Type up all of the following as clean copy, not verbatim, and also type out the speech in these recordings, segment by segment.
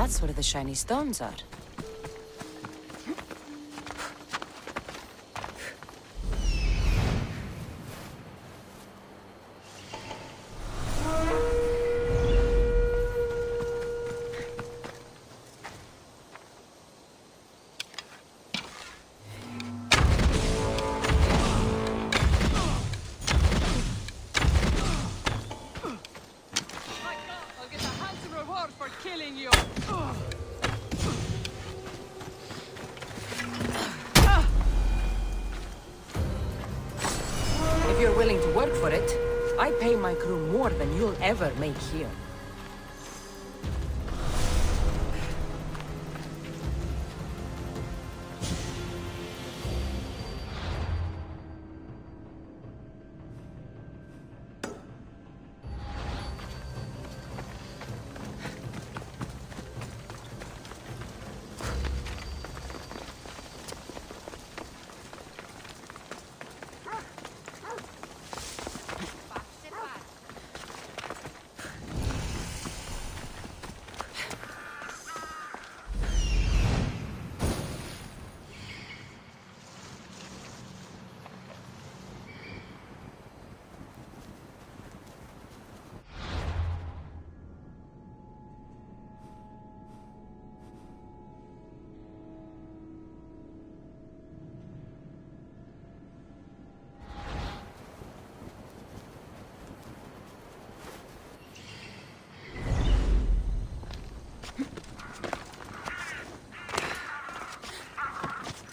that's where the shiny stones are. If you're willing to work for it, I pay my crew more than you'll ever make here.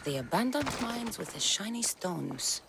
The abandoned mines with the shiny stones.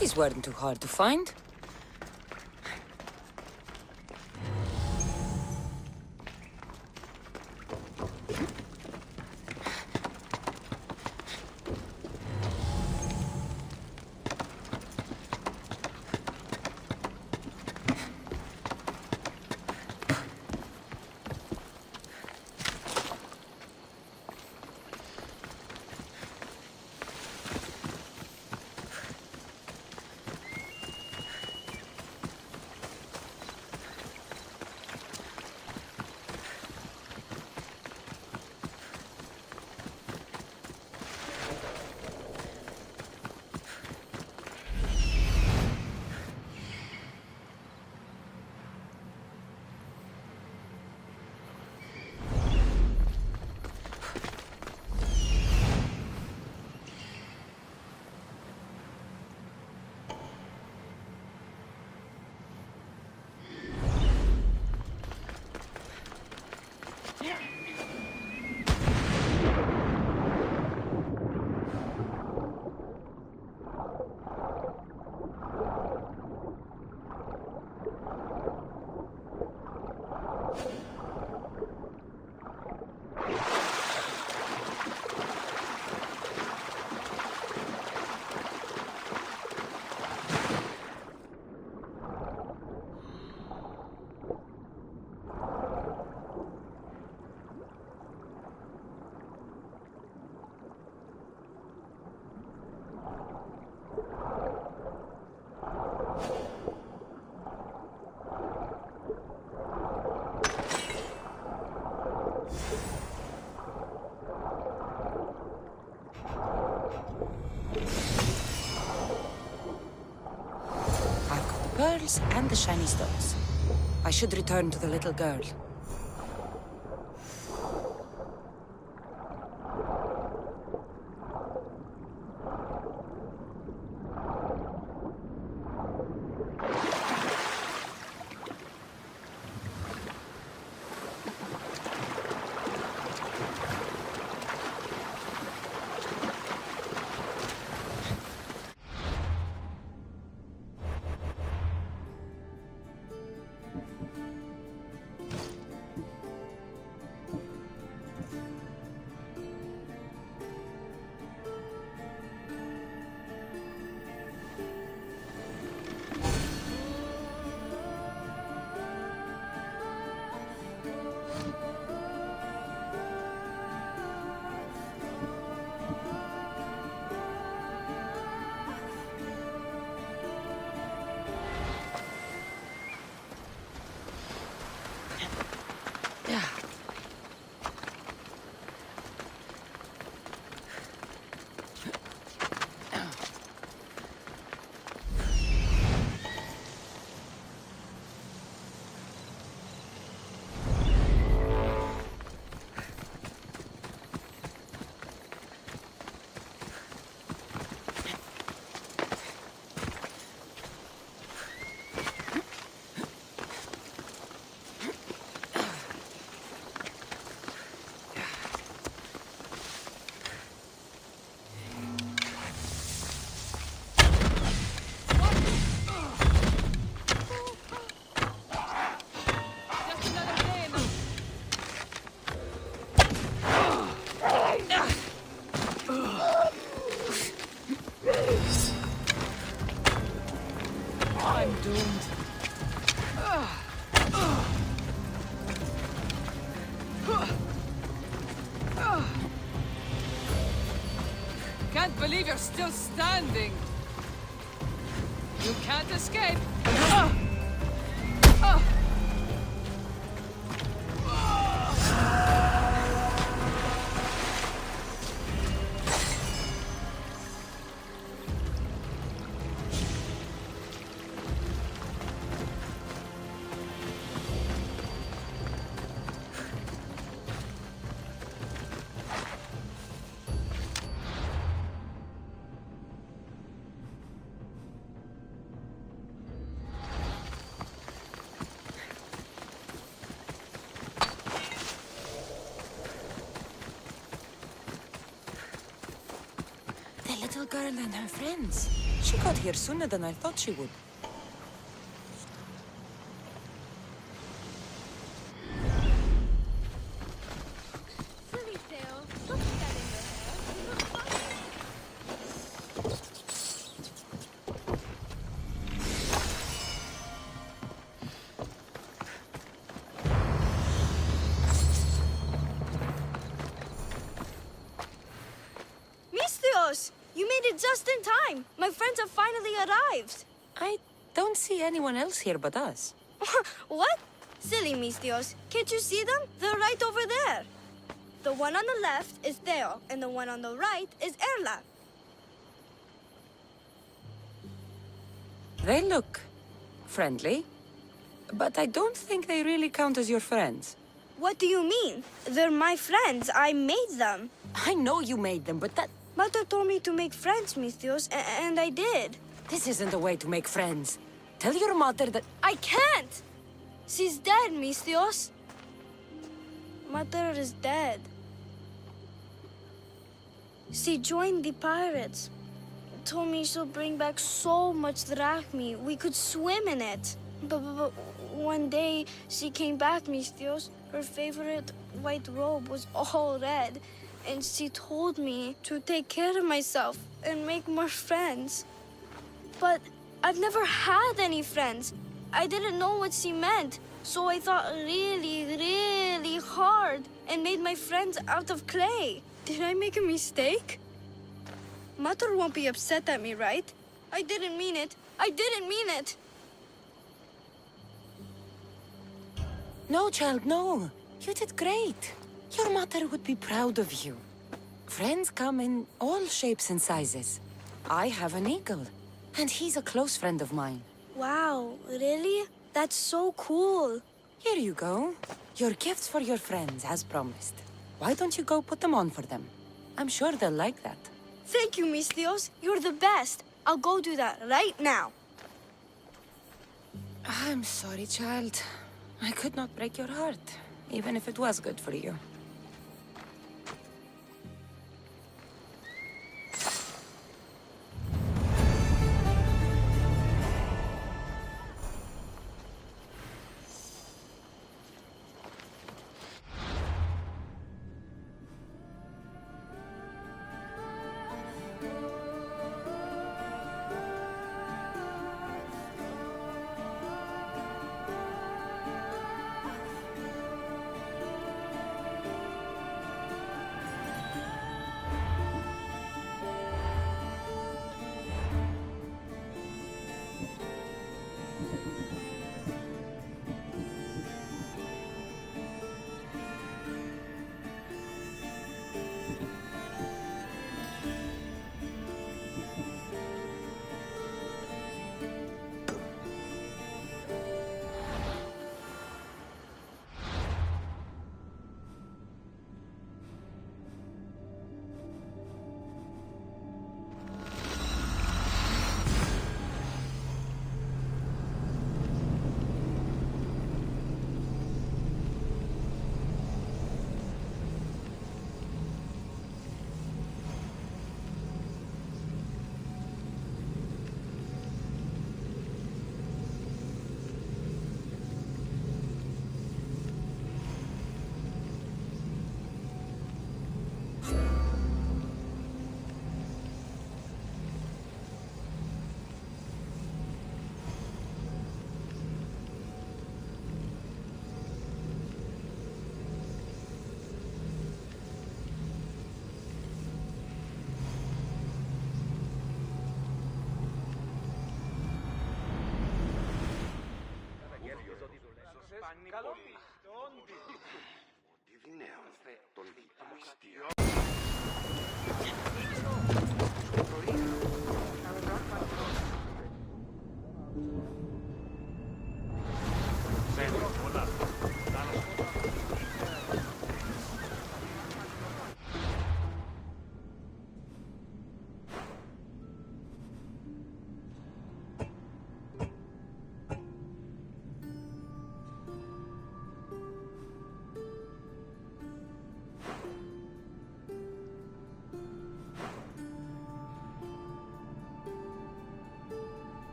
These weren't too hard to find. Pearls and the shiny stones. I should return to the little girl. I'm doomed. Can't believe you're still standing. You can't escape. The little girl and her friends. She got here sooner than I thought she would. You made it just in time! My friends have finally arrived! I don't see anyone else here but us. What? Silly Mistios. Can't you see them? They're right over there. The one on the left is Theo, and the one on the right is Erla. They look friendly, but I don't think they really count as your friends. What do you mean? They're my friends. I made them. I know you made them, but that... Mother told me to make friends, Mistios, and I did. This isn't the way to make friends. Tell your mother that... I can't! She's dead, Mistios. Mother is dead. She joined the pirates. told me she'll bring back so much drachmi. We could swim in it. But one day she came back, Mistios. Her favorite white robe was all red. And she told me to take care of myself and make more friends. But I've never had any friends. I didn't know what she meant. So I thought really, really hard and made my friends out of clay. Did I make a mistake? Mother won't be upset at me, right? I didn't mean it. I didn't mean it. No, child, no. You did great. Your mother would be proud of you. Friends come in all shapes and sizes. I have an eagle, and he's a close friend of mine. Wow, really? That's so cool. Here you go. Your gifts for your friends, as promised. Why don't you go put them on for them? I'm sure they'll like that. Thank you, Mistios. You're the best. I'll go do that right now. I'm sorry, child. I could not break your heart, even if it was good for you.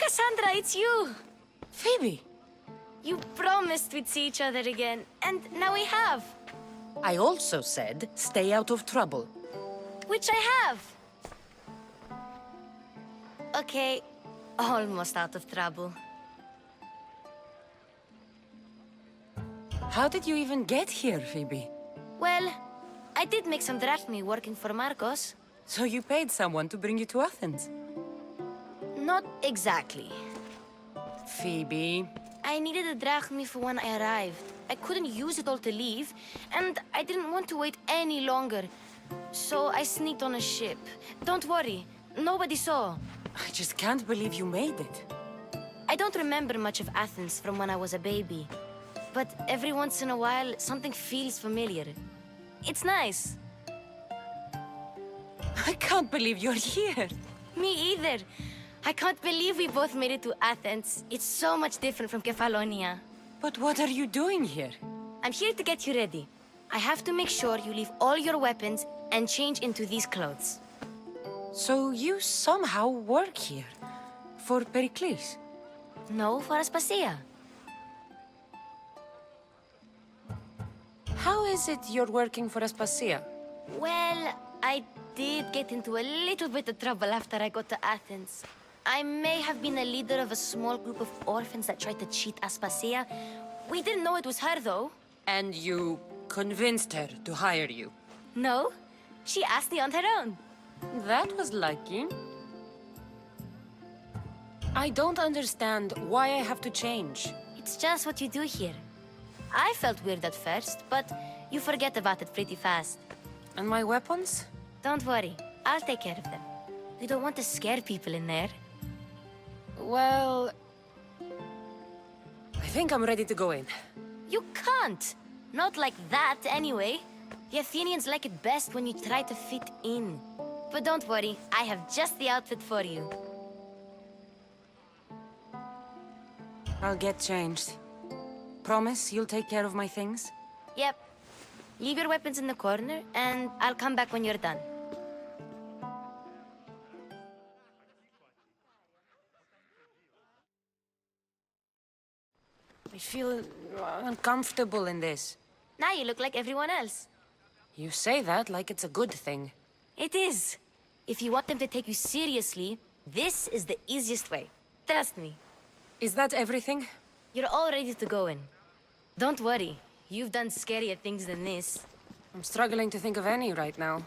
Cassandra, it's you! Phoebe! You promised we'd see each other again, and now we have. I also said, stay out of trouble. Which I have. Okay, almost out of trouble. How did you even get here, Phoebe? Well, I did make some drachmi working for Marcos. So you paid someone to bring you to Athens? Not exactly. Phoebe... I needed a drachmi for when I arrived. I couldn't use it all to leave, and I didn't want to wait any longer. So I sneaked on a ship. Don't worry, nobody saw. I just can't believe you made it. I don't remember much of Athens from when I was a baby. But every once in a while, something feels familiar. It's nice. I can't believe you're here. Me either. I can't believe we both made it to Athens. It's so much different from Kefalonia. But what are you doing here? I'm here to get you ready. I have to make sure you leave all your weapons and change into these clothes. So you somehow work here? For Pericles? No, for Aspasia. How is it you're working for Aspasia? Well, I did get into a little bit of trouble after I got to Athens. I may have been a leader of a small group of orphans that tried to cheat Aspasia. We didn't know it was her, though. And you convinced her to hire you? No, she asked me on her own. That was lucky. I don't understand why I have to change. It's just what you do here. I felt weird at first, but you forget about it pretty fast. And my weapons? Don't worry, I'll take care of them. We don't want to scare people in there. Well... I think I'm ready to go in. You can't! Not like that, anyway. The Athenians like it best when you try to fit in. But don't worry, I have just the outfit for you. I'll get changed. Promise you'll take care of my things? Yep. Leave your weapons in the corner, and I'll come back when you're done. I feel uncomfortable in this. Now you look like everyone else. You say that like it's a good thing. It is. If you want them to take you seriously, this is the easiest way. Trust me. Is that everything? You're all ready to go in. Don't worry. You've done scarier things than this. I'm struggling to think of any right now.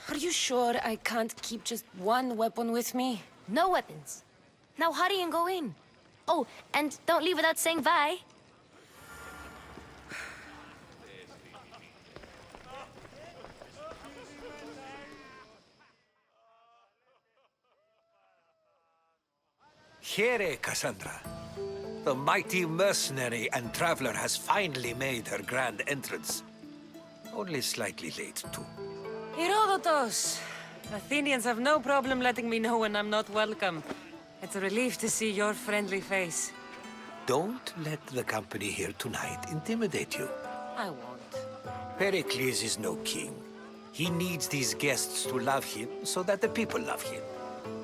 Are you sure I can't keep just one weapon with me? No weapons. Now hurry and go in. Oh, and don't leave without saying bye. Here, Cassandra. The mighty mercenary and traveler has finally made her grand entrance. Only slightly late, too. Herodotus! Athenians have no problem letting me know when I'm not welcome. It's a relief to see your friendly face. Don't let the company here tonight intimidate you. I won't. Pericles is no king. He needs these guests to love him so that the people love him.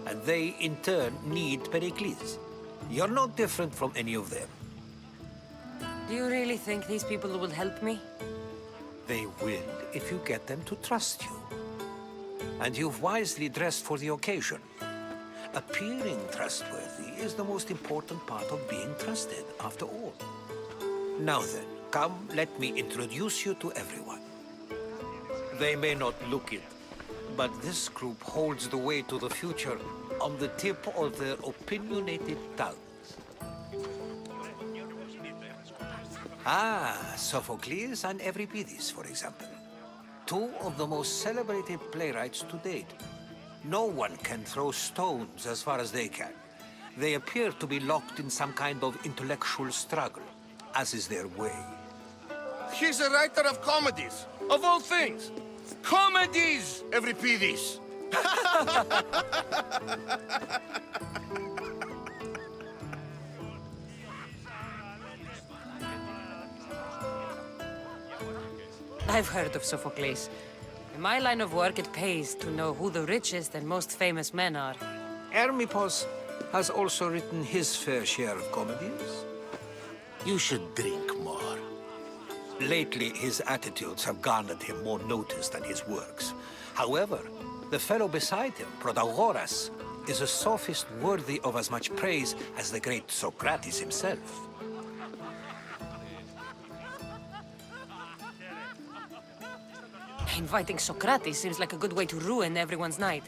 And they, in turn, need Pericles. You're no different from any of them. Do you really think these people will help me? They will if you get them to trust you. And you've wisely dressed for the occasion. Appearing trustworthy is the most important part of being trusted, after all. Now then, come, let me introduce you to everyone. They may not look it, but this group holds the way to the future on the tip of their opinionated tongues. Ah, Sophocles and Euripides, for example. Two of the most celebrated playwrights to date. No one can throw stones as far as they can. They appear to be locked in some kind of intellectual struggle, as is their way. He's a writer of comedies, of all things. Comedies, Euripides! I've heard of Sophocles. In my line of work, it pays to know who the richest and most famous men are. Hermippos has also written his fair share of comedies. You should drink more. Lately, his attitudes have garnered him more notice than his works. However, the fellow beside him, Drarwar, is a sophist worthy of as much praise as the great Socrates himself. Inviting Socrates seems like a good way to ruin everyone's night.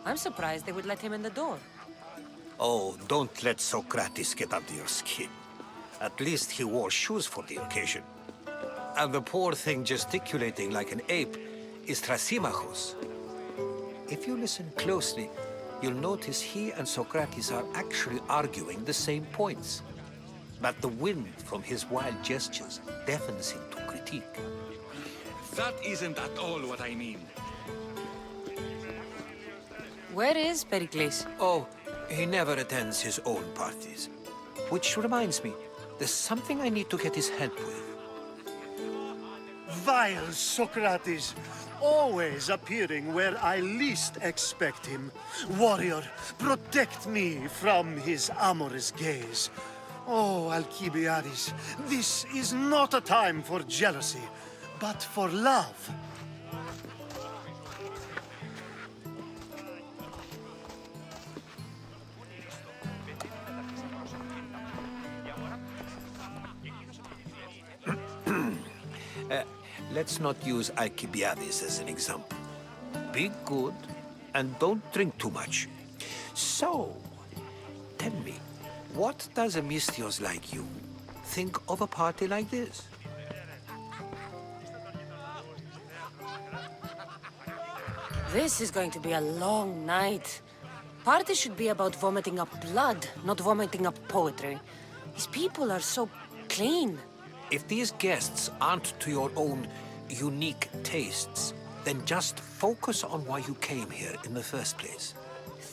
I'm surprised they would let him in the door. Oh, don't let Socrates get under your skin. At least he wore shoes for the occasion. And the poor thing gesticulating like an ape is Thrasymachos. If you listen closely, you'll notice he and Socrates are actually arguing the same points. But the wind from his wild gestures deafens him to critique. That isn't at all what I mean. Where is Pericles? Oh, he never attends his own parties. Which reminds me, there's something I need to get his help with. Vile Socrates, always appearing where I least expect him. Warrior, protect me from his amorous gaze. Oh, Alcibiades, this is not a time for jealousy, but for love. Let's not use Alcibiades as an example. Be good, and don't drink too much. So, tell me, what does a Mystios like you think of a party like this? This is going to be a long night. Party should be about vomiting up blood, not vomiting up poetry. These people are so clean. If these guests aren't to your own unique tastes, then just focus on why you came here in the first place.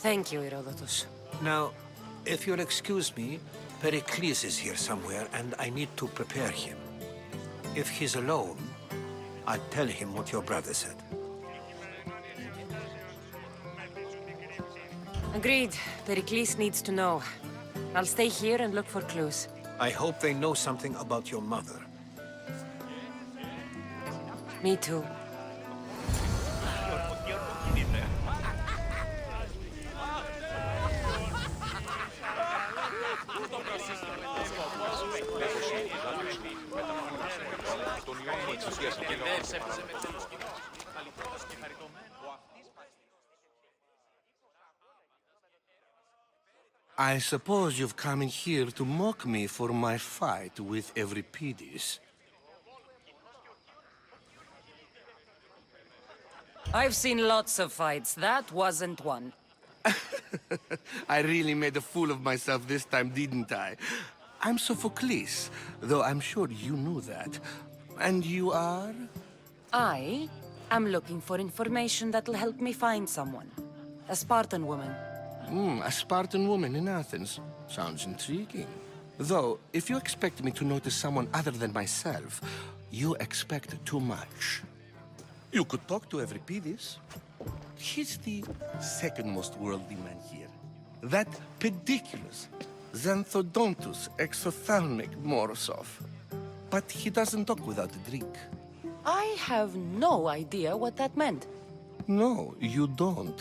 Thank you, Herodotus. Now, if you'll excuse me, Pericles is here somewhere, and I need to prepare him. If he's alone, I'll tell him what your brother said. Agreed. Pericles needs to know. I'll stay here and look for clues. I hope they know something about your mother. Me too. I suppose you've come in here to mock me for my fight with Euripides. I've seen lots of fights. That wasn't one. I really made a fool of myself this time, didn't I? I'm Sophocles, though I'm sure you knew that. And you are? I am looking for information that'll help me find someone. A Spartan woman. A Spartan woman in Athens. Sounds intriguing. Though, if you expect me to notice someone other than myself, you expect too much. You could talk to Euripides. He's the second most worldly man here. That pediculous, xanthodontus exophthalmic Morosov. But he doesn't talk without a drink. I have no idea what that meant. No, you don't.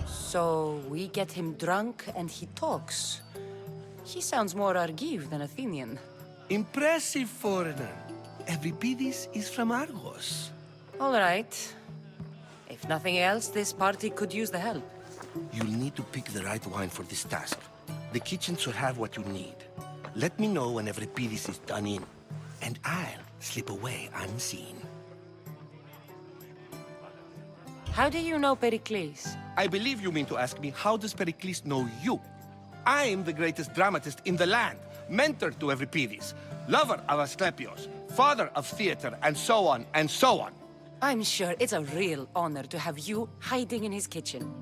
So we get him drunk and he talks. He sounds more Argive than Athenian. Impressive, foreigner. Euripides is from Argos. All right. If nothing else, this party could use the help. You'll need to pick the right wine for this task. The kitchen should have what you need. Let me know when Euripides is done in, and I'll slip away unseen. How do you know Pericles? I believe you mean to ask me, how does Pericles know you? I'm the greatest dramatist in the land, mentor to Euripides, lover of Asclepios, father of theater, and so on, and so on. I'm sure it's a real honor to have you hiding in his kitchen.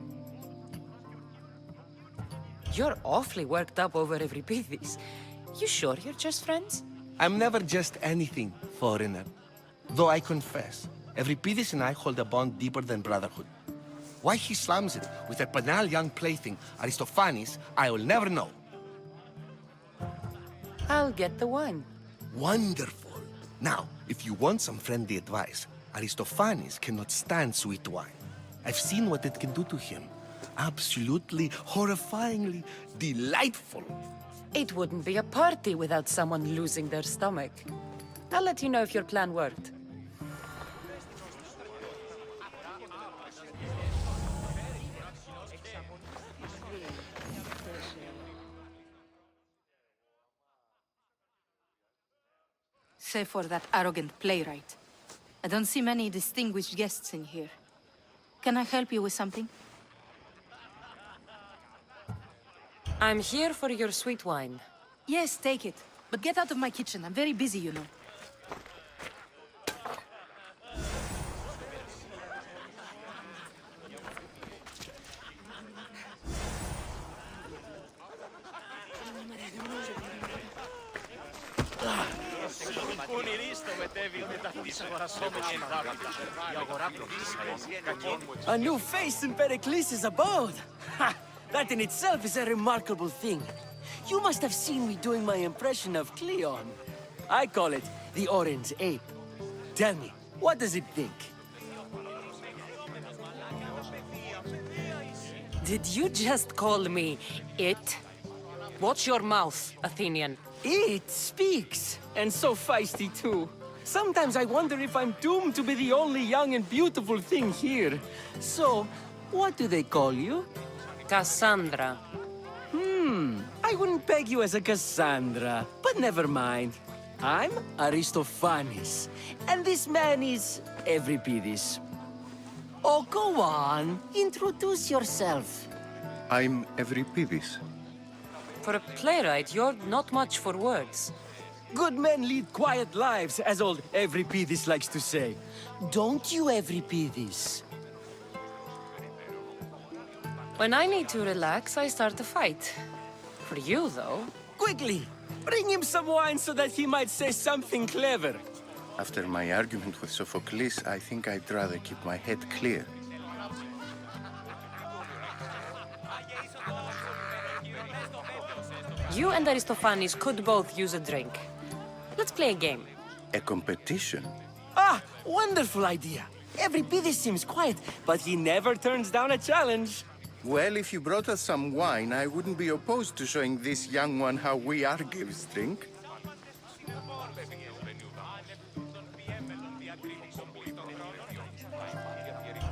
You're awfully worked up over Euripides. You sure you're just friends? I'm never just anything, foreigner. Though I confess, Euripides and I hold a bond deeper than brotherhood. Why he slams it with a banal young plaything, Aristophanes, I will never know. I'll get the wine. Wonderful. Now, if you want some friendly advice, Aristophanes cannot stand sweet wine. I've seen what it can do to him. Absolutely, horrifyingly delightful. It wouldn't be a party without someone losing their stomach. I'll let you know if your plan worked. Save for that arrogant playwright. I don't see many distinguished guests in here. Can I help you with something? I'm here for your sweet wine. Yes, take it. But get out of my kitchen. I'm very busy, you know. A new face in Pericles' abode! Ha! That in itself is a remarkable thing. You must have seen me doing my impression of Cleon. I call it the Orange Ape. Tell me, what does it think? Did you just call me it? Watch your mouth, Athenian. It speaks, and so feisty too. Sometimes I wonder if I'm doomed to be the only young and beautiful thing here. So, what do they call you? Cassandra. I wouldn't peg you as a Cassandra, but never mind. I'm Aristophanes, and this man is Euripides. Oh, go on. Introduce yourself. I'm Euripides. For a playwright, you're not much for words. Good men lead quiet lives, as old Euripides likes to say. Don't you, Euripides? When I need to relax, I start a fight. For you, though. Quickly, bring him some wine so that he might say something clever. After my argument with Sophocles, I think I'd rather keep my head clear. You and Aristophanes could both use a drink. Let's play a game. A competition? Ah, wonderful idea. Euripides seems quiet, but he never turns down a challenge. Well, if you brought us some wine, I wouldn't be opposed to showing this young one how we Argives drink.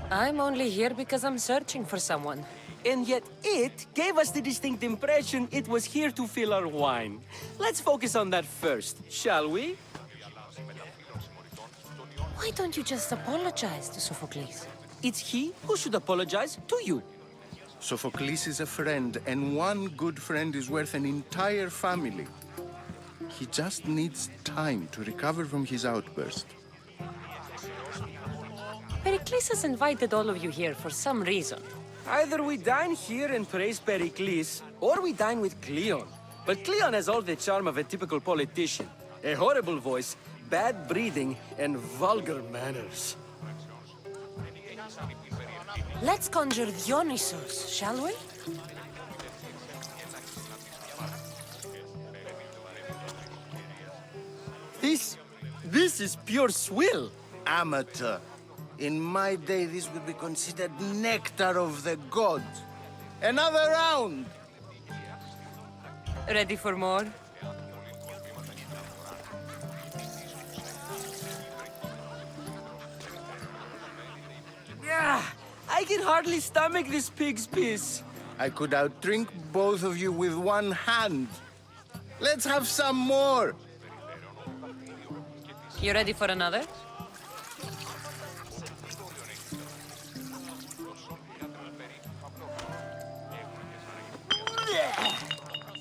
I'm only here because I'm searching for someone. And yet it gave us the distinct impression it was here to fill our wine. Let's focus on that first, shall we? Why don't you just apologize to Sophocles? It's he who should apologize to you. Sophocles is a friend, and one good friend is worth an entire family. He just needs time to recover from his outburst. Pericles has invited all of you here for some reason. Either we dine here and praise Pericles, or we dine with Cleon. But Cleon has all the charm of a typical politician. A horrible voice, bad breeding, and vulgar manners. Let's conjure Dionysos, shall we? This is pure swill. Amateur. In my day, this would be considered nectar of the gods. Another round! Ready for more? I can hardly stomach this pig's piss. I could outdrink both of you with one hand. Let's have some more! You ready for another?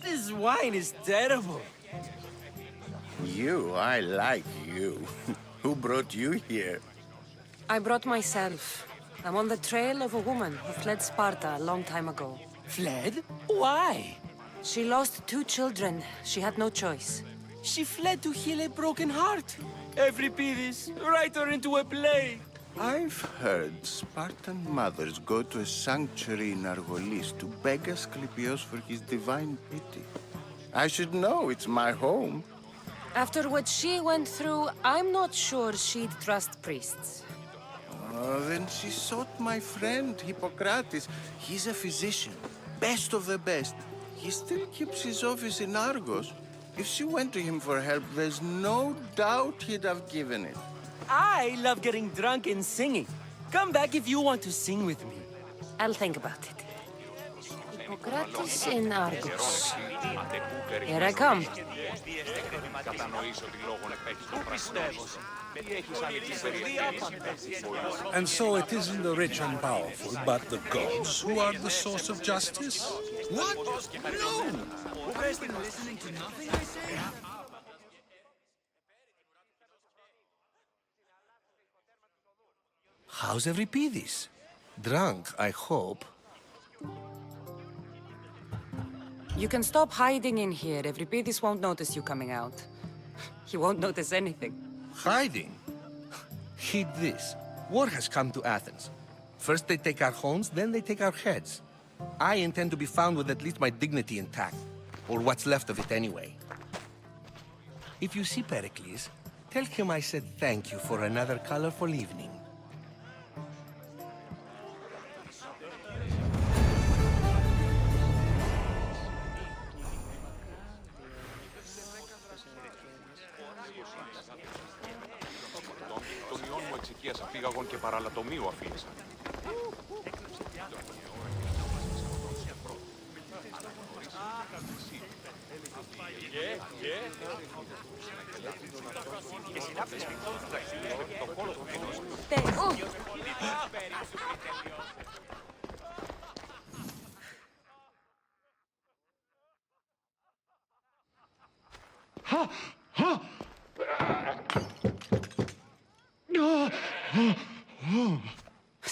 This wine is terrible. You, I like you. Who brought you here? I brought myself. I'm on the trail of a woman who fled Sparta a long time ago. Fled? Why? She lost 2 children. She had no choice. She fled to heal a broken heart. Euripides, write her into a play. I've heard Spartan mothers go to a sanctuary in Argolis to beg Asclepios for his divine pity. I should know, it's my home. After what she went through, I'm not sure she'd trust priests. Then she sought my friend, Hippocrates. He's a physician, best of the best. He still keeps his office in Argos. If she went to him for help, there's no doubt he'd have given it. I love getting drunk and singing. Come back if you want to sing with me. I'll think about it. Hippocrates in Argos. Here I come. And so it isn't the rich and powerful, but the gods who are the source of justice? What? No! How's Euripides? Drunk, I hope. You can stop hiding in here. Euripides won't notice you coming out. He won't notice anything. Hiding? Heed this. War has come to Athens. First they take our homes, then they take our heads. I intend to be found with at least my dignity intact. Or what's left of it anyway. If you see Pericles, tell him I said thank you for another colorful evening. Πήγαγον και παραλατομείο αφήνισαν.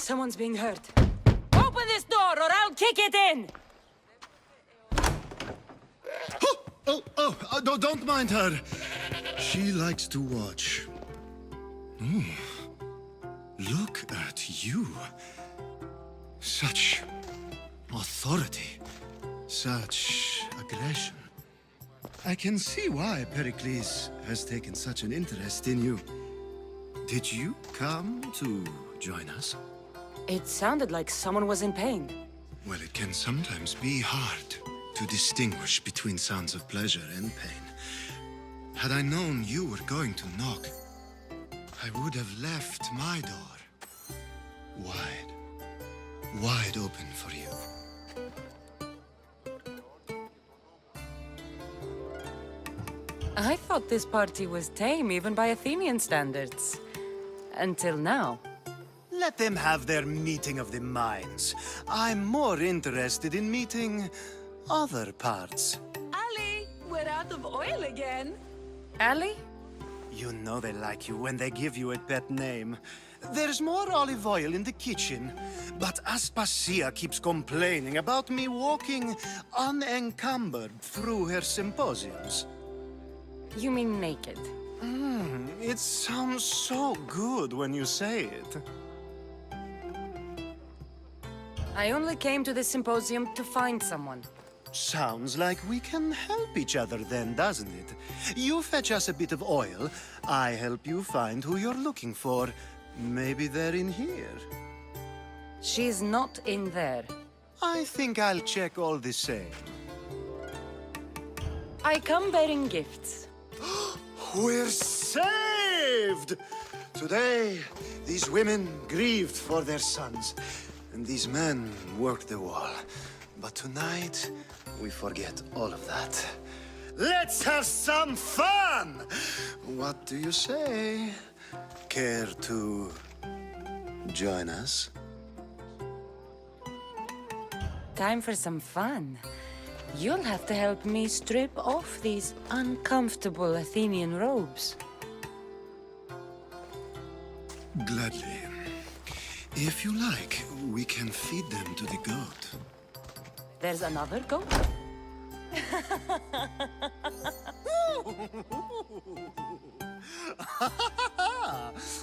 Someone's being hurt. Open this door or I'll kick it in! Don't mind her. She likes to watch. Look at you. Such authority. Such aggression. I can see why Pericles has taken such an interest in you. Did you come to join us? It sounded like someone was in pain. Well, it can sometimes be hard to distinguish between sounds of pleasure and pain. Had I known you were going to knock, I would have left my door wide open for you. I thought this party was tame, even by Athenian standards. Until now. Let them have their meeting of the minds. I'm more interested in meeting other parts. Ali, we're out of oil again. Ali? You know they like you when they give you a pet name. There's more olive oil in the kitchen, but Aspasia keeps complaining about me walking unencumbered through her symposiums. You mean naked? It sounds so good when you say it. I only came to this symposium to find someone. Sounds like we can help each other then, doesn't it? You fetch us a bit of oil, I help you find who you're looking for. Maybe they're in here. She's not in there. I think I'll check all the same. I come bearing gifts. We're saved! Today, these women grieved for their sons, and these men worked the wall. But tonight, we forget all of that. Let's have some fun! What do you say? Care to join us? Time for some fun. You'll have to help me strip off these uncomfortable Athenian robes. Gladly. If you like, we can feed them to the goat. There's another goat?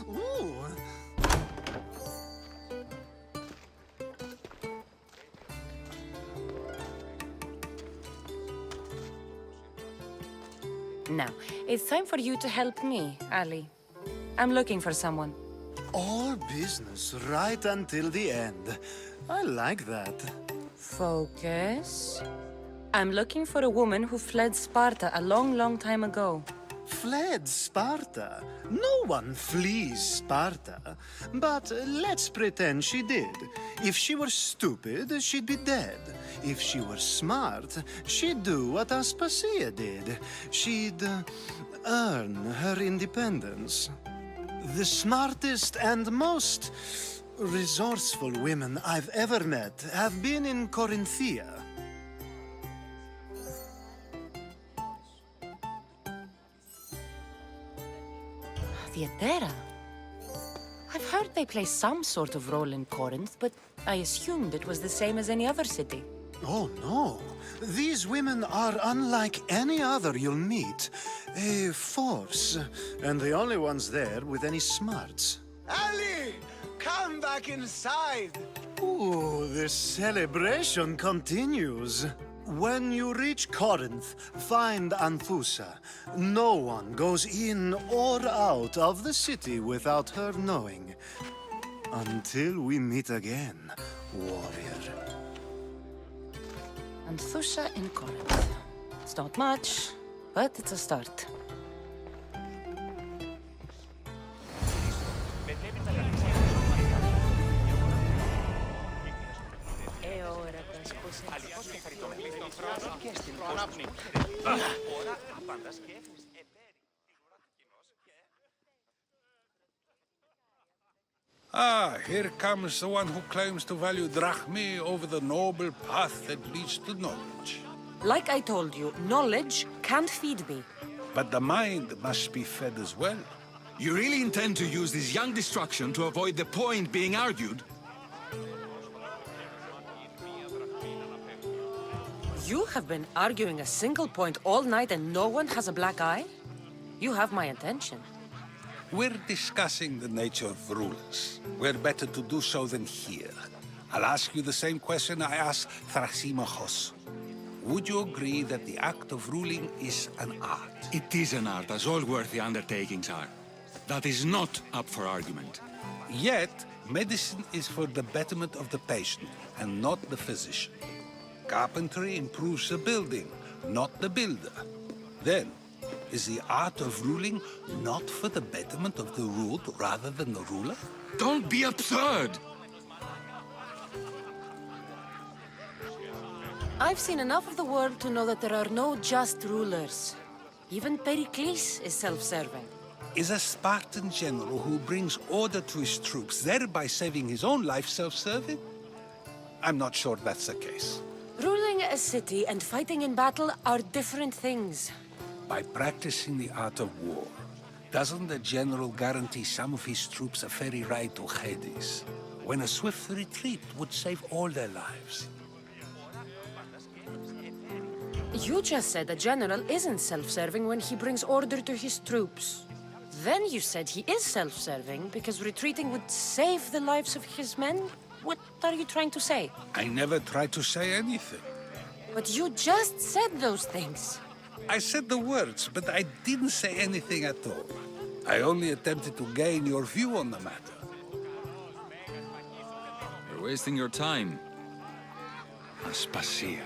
Ooh. Now, it's time for you to help me, Ali. I'm looking for someone. All business right until the end. I like that. Focus. I'm looking for a woman who fled Sparta a long, long time ago. Fled Sparta? No one flees Sparta. But let's pretend she did. If she were stupid, she'd be dead. If she were smart, she'd do what Aspasia did. She'd earn her independence. The smartest and most resourceful women I've ever met have been in Corinthia. Theatera? I've heard they play some sort of role in Corinth, but I assumed it was the same as any other city. Oh, no. These women are unlike any other you'll meet. A force, and the only ones there with any smarts. Ali! Come back inside! Ooh, the celebration continues. When you reach Corinth, find Anthusa. No one goes in or out of the city without her knowing. Until we meet again, warrior. Anthusa in Corinth. It's not much, but it's a start. Ah, here comes the one who claims to value drachmae over the noble path that leads to knowledge. Like I told you, knowledge can't feed me. But the mind must be fed as well. You really intend to use this young destruction to avoid the point being argued? You have been arguing a single point all night and no one has a black eye? You have my attention. We're discussing the nature of rulers. Where better to do so than here? I'll ask you the same question I asked Thrasymachos. Would you agree that the act of ruling is an art? It is an art, as all worthy undertakings are. That is not up for argument. Yet, medicine is for the betterment of the patient, and not the physician. Carpentry improves the building, not the builder. Then, Is the art of ruling not for the betterment of the ruled rather than the ruler? Don't be absurd! I've seen enough of the world to know that there are no just rulers. Even Pericles is self-serving. Is a Spartan general who brings order to his troops, thereby saving his own life, self-serving? I'm not sure that's the case. Ruling a city and fighting in battle are different things. By practicing the art of war, doesn't the general guarantee some of his troops a ferry ride to Hades, when a swift retreat would save all their lives? You just said a general isn't self-serving when he brings order to his troops. Then you said he is self-serving because retreating would save the lives of his men? What are you trying to say? I never tried to say anything. But you just said those things. I said the words, but I didn't say anything at all. I only attempted to gain your view on the matter. You're wasting your time. Aspasia.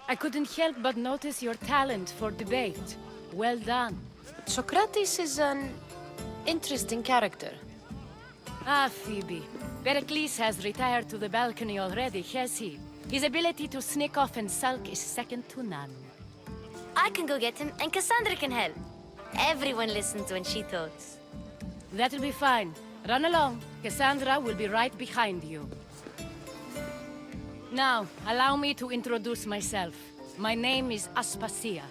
I couldn't help but notice your talent for debate. Well done. Socrates is an interesting character. Ah, Phoebe. Pericles has retired to the balcony already, has he? His ability to sneak off and sulk is second to none. I can go get him, and Cassandra can help. Everyone listens when she talks. That'll be fine. Run along. Cassandra will be right behind you. Now, allow me to introduce myself. My name is Aspasia.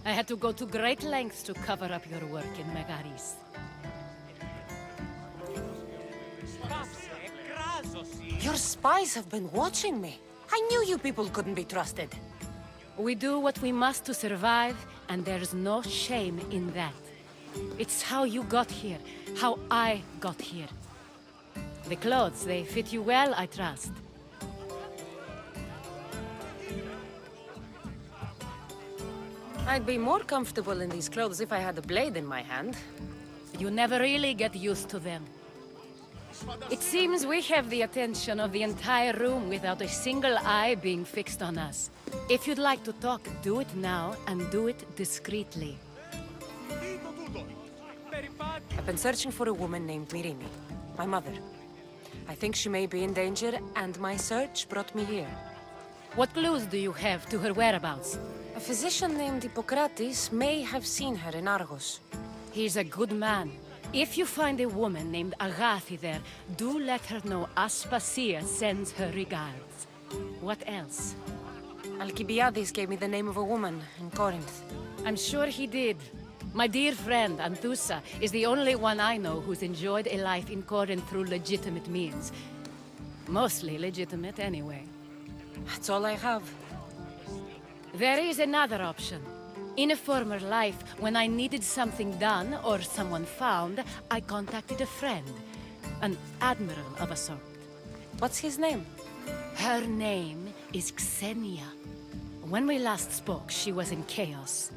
I had to go to great lengths to cover up your work in Megaris. Your spies have been watching me. I knew you people couldn't be trusted. We do what we must to survive, and there's no shame in that. It's how you got here, how I got here. The clothes, they fit you well, I trust. I'd be more comfortable in these clothes if I had a blade in my hand. You never really get used to them. It seems we have the attention of the entire room without a single eye being fixed on us. If you'd like to talk, do it now, and do it discreetly. I've been searching for a woman named Mirimi, my mother. I think she may be in danger, and my search brought me here. What clues do you have to her whereabouts? A physician named Hippocrates may have seen her in Argos. He's a good man. If you find a woman named Agathi there, do let her know Aspasia sends her regards. What else? Alcibiades gave me the name of a woman in Corinth. I'm sure he did. My dear friend, Anthusa, is the only one I know who's enjoyed a life in Corinth through legitimate means. Mostly legitimate, anyway. That's all I have. There is another option. In a former life, when I needed something done or someone found, I contacted a friend. An admiral of a sort. What's his name? Her name is Xenia. When we last spoke, she was in chaos.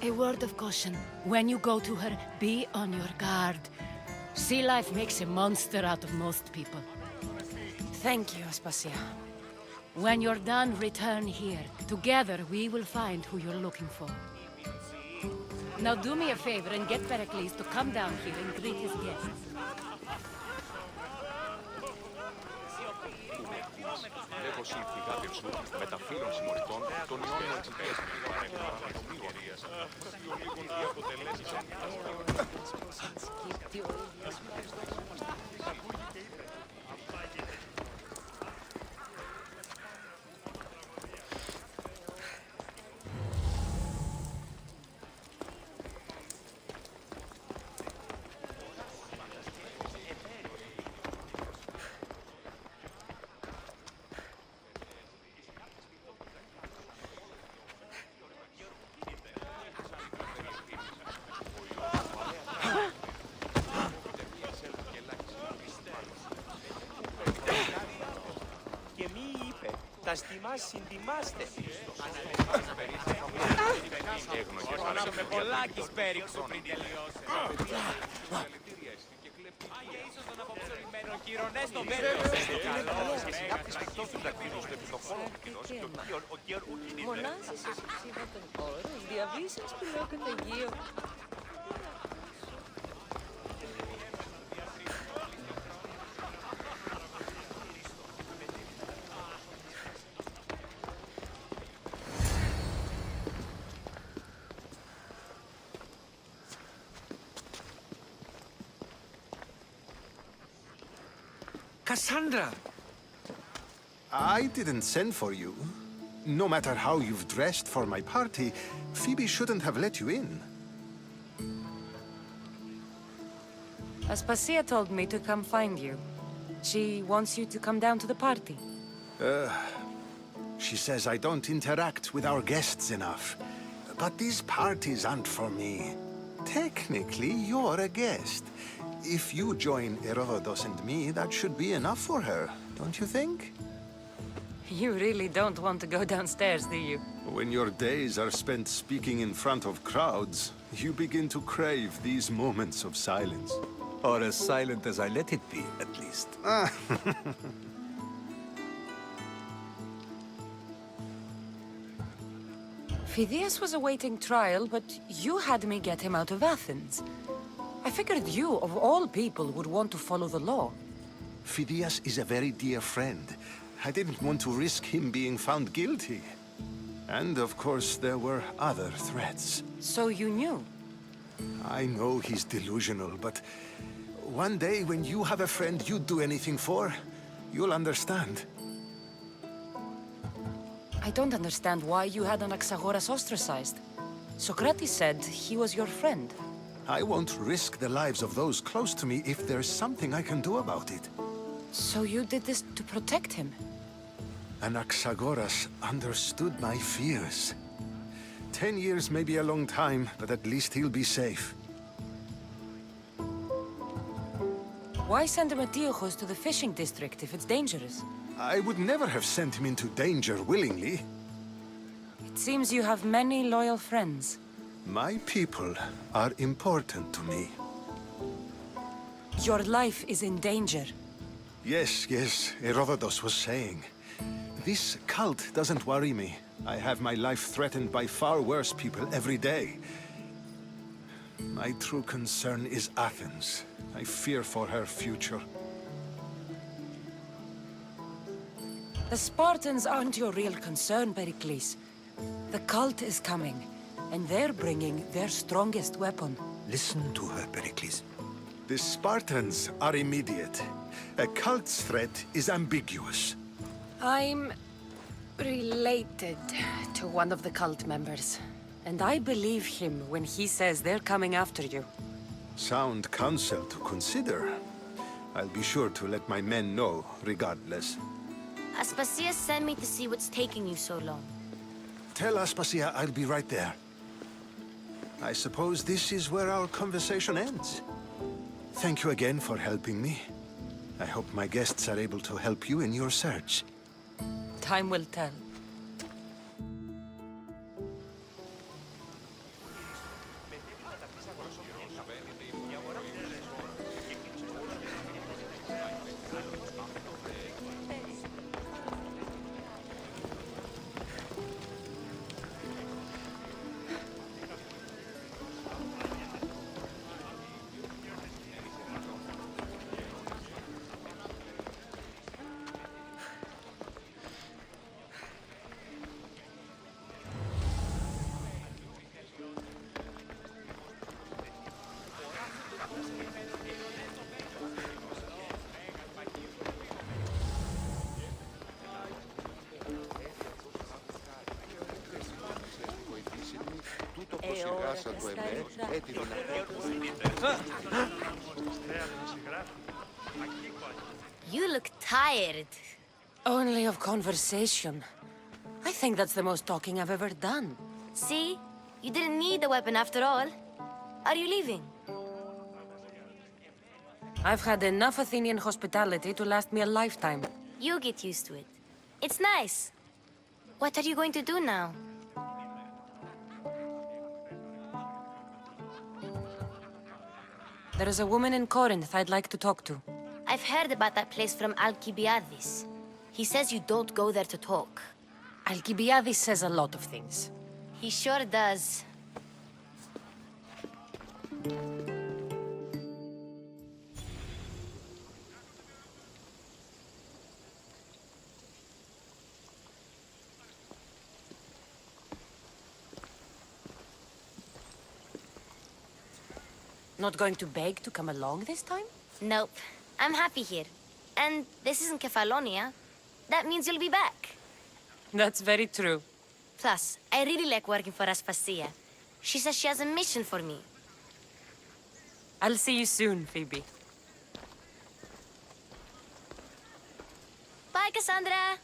A word of caution. When you go to her, be on your guard. Sea life makes a monster out of most people. Thank you, Aspasia. When you're done, return here. Together, we will find who you're looking for. Now do me a favor and get Pericles to come down here and greet his guests. Έχω συνθηκάτε σου με τα φύλλων συμμοριτών των ιών της Cassandra! I didn't send for you. No matter how you've dressed for my party, Phoebe shouldn't have let you in. Aspasia told me to come find you. She wants you to come down to the party. She says I don't interact with our guests enough. But these parties aren't for me. Technically, you're a guest. If you join Herodotus and me, that should be enough for her, don't you think? You really don't want to go downstairs, do you? When your days are spent speaking in front of crowds, you begin to crave these moments of silence. Or as silent as I let it be, at least. Phidias was awaiting trial, but you had me get him out of Athens. I figured you, of all people, would want to follow the law. Phidias is a very dear friend. I didn't want to risk him being found guilty. And of course, there were other threats. So you knew? I know he's delusional, but one day when you have a friend you'd do anything for, you'll understand. I don't understand why you had Anaxagoras ostracized. Socrates said he was your friend. I won't risk the lives of those close to me if there's something I can do about it. So you did this to protect him? Anaxagoras understood my fears. 10 years may be a long time, but at least he'll be safe. Why send Emetiochos to the fishing district if it's dangerous? I would never have sent him into danger willingly. It seems you have many loyal friends. My people are important to me. Your life is in danger. Yes, Herodotus was saying. This cult doesn't worry me. I have my life threatened by far worse people every day. My true concern is Athens. I fear for her future. The Spartans aren't your real concern, Pericles. The cult is coming, and they're bringing their strongest weapon. Listen to her, Pericles. The Spartans are immediate. A cult's threat is ambiguous. I'm related to one of the cult members, and I believe him when he says they're coming after you. Sound counsel to consider. I'll be sure to let my men know, regardless. Aspasia sent me to see what's taking you so long. Tell Aspasia I'll be right there. I suppose this is where our conversation ends. Thank you again for helping me. I hope my guests are able to help you in your search. Time will tell. You look tired. Only of conversation. I think that's the most talking I've ever done. See? You didn't need the weapon after all. Are you leaving? I've had enough Athenian hospitality to last me a lifetime. You get used to it. It's nice. What are you going to do now? There is a woman in Corinth I'd like to talk to. I've heard about that place from Alcibiades. He says you don't go there to talk. Alcibiades says a lot of things. He sure does. Not going to beg to come along this time? Nope. I'm happy here. And this isn't Kefalonia. That means you'll be back. That's very true. Plus, I really like working for Aspasia. She says she has a mission for me. I'll see you soon, Phoebe. Bye, Cassandra!